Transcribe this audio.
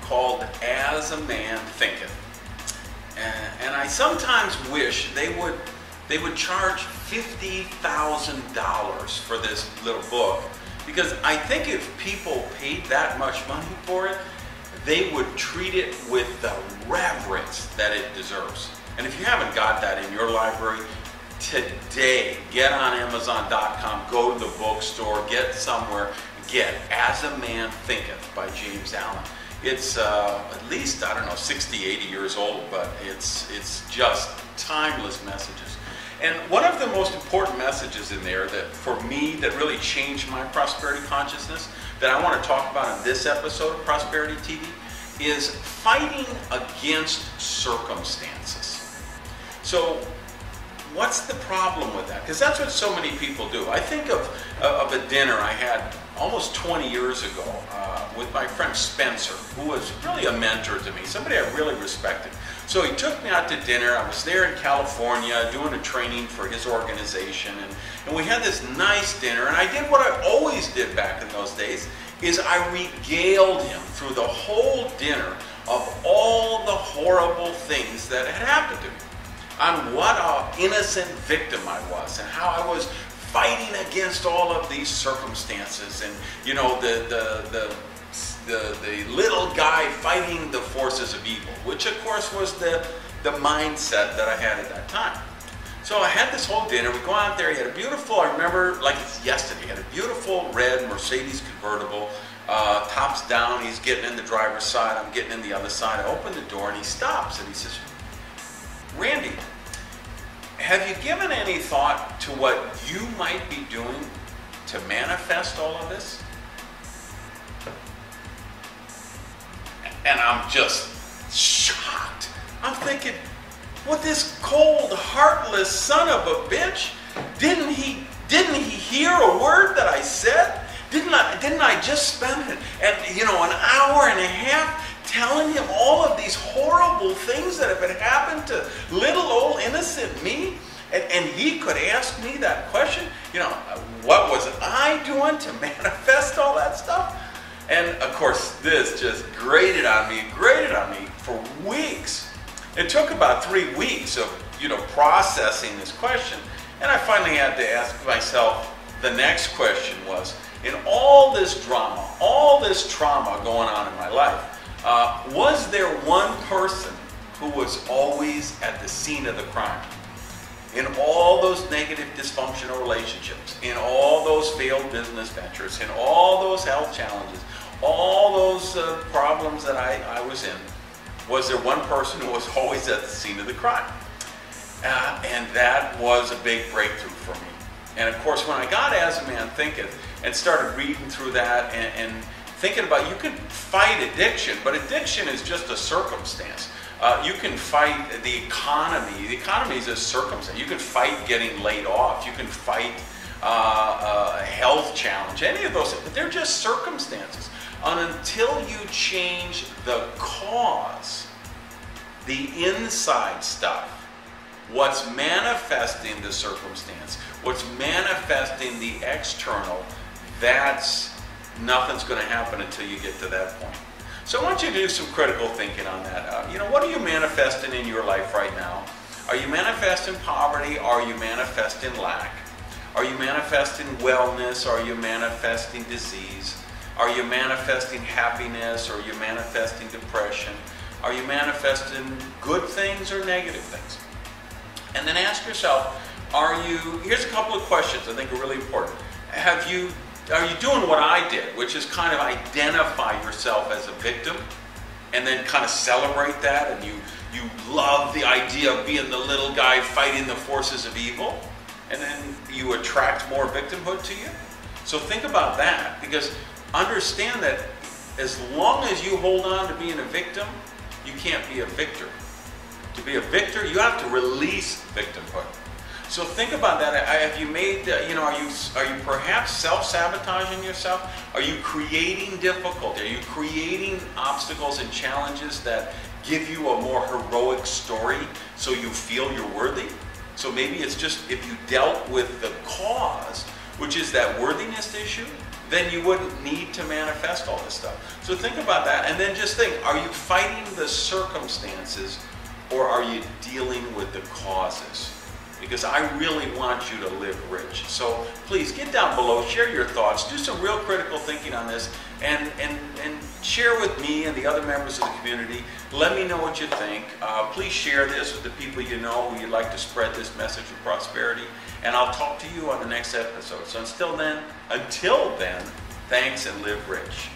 called As a Man Thinketh. And I sometimes wish they would charge $50,000 for this little book, because I think if people paid that much money for it, they would treat it with the reverence that it deserves. And if you haven't got that in your library, today, get on Amazon.com, go to the bookstore, get somewhere, get As a Man Thinketh by James Allen. It's at least, I don't know, 60, 80 years old, but it's just timeless messages. And one of the most important messages in there that, for me, that really changed my prosperity consciousness, that I want to talk about in this episode of Prosperity TV, is fighting against circumstances. So, what's the problem with that? Because that's what so many people do. I think of a dinner I had almost 20 years ago with my friend Spencer, who was really a mentor to me, somebody I really respected. So he took me out to dinner. I was there in California doing a training for his organization, and we had this nice dinner, and I did what I always did back in those days, is I regaled him through the whole dinner of all the horrible things that had happened to me, on what an innocent victim I was, and how I was fighting against all of these circumstances, and you know, the little guy fighting the forces of evil, which of course was the mindset that I had at that time. So I had this whole dinner. We go out there. He had a beautiful, I remember like it's yesterday, he had a beautiful red Mercedes convertible, tops down. He's getting in the driver's side. I'm getting in the other side. I open the door and he stops and he says, "Randy, have you given any thought to what you might be doing to manifest all of this?" And I'm just shocked. I'm thinking, well, this cold, heartless son of a bitch, didn't he hear a word that I said? Didn't I just spend an hour and a half telling him all of these horrible things that have been happened to little old innocent me? And he could ask me that question? You know, what was I doing to manifest all that stuff? And of course, this just grated on me for weeks. It took about 3 weeks of, processing this question. And I finally had to ask myself, the next question was, in all this drama, all this trauma going on in my life, was there one person who was always at the scene of the crime? In all those negative dysfunctional relationships, in all those failed business ventures, in all those health challenges, all those problems that I was in, was there one person who was always at the scene of the crime? And that was a big breakthrough for me. And of course, when I got As a Man Thinketh and started reading through that and thinking about, you can fight addiction, but addiction is just a circumstance. You can fight the economy. The economy is a circumstance. You can fight getting laid off. You can fight a health challenge, any of those things, but they're just circumstances. And until you change the cause, the inside stuff, what's manifesting the circumstance, what's manifesting the external, nothing's going to happen until you get to that point. So I want you to do some critical thinking on that. What are you manifesting in your life right now? Are you manifesting poverty? Are you manifesting lack? Are you manifesting wellness? Are you manifesting disease? Are you manifesting happiness? Are you manifesting depression? Are you manifesting good things or negative things? And then ask yourself, here's a couple of questions I think are really important. Are you doing what I did, which is kind of identify yourself as a victim and then kind of celebrate that, and you love the idea of being the little guy fighting the forces of evil, and then you attract more victimhood to you? So think about that, because understand that as long as you hold on to being a victim, you can't be a victor. To be a victor, you have to release victimhood. So think about that. Have you made, are you perhaps self-sabotaging yourself? Are you creating difficulty? Are you creating obstacles and challenges that give you a more heroic story so you feel you're worthy? So maybe it's just if you dealt with the cause, which is that worthiness issue, then you wouldn't need to manifest all this stuff. So think about that, and then just think, are you fighting the circumstances or are you dealing with the causes? Because I really want you to live rich. So please get down below, share your thoughts, do some real critical thinking on this, and share with me and the other members of the community. Let me know what you think. Please share this with the people you know who you'd like to spread this message of prosperity. And I'll talk to you on the next episode. So until then, thanks and live rich.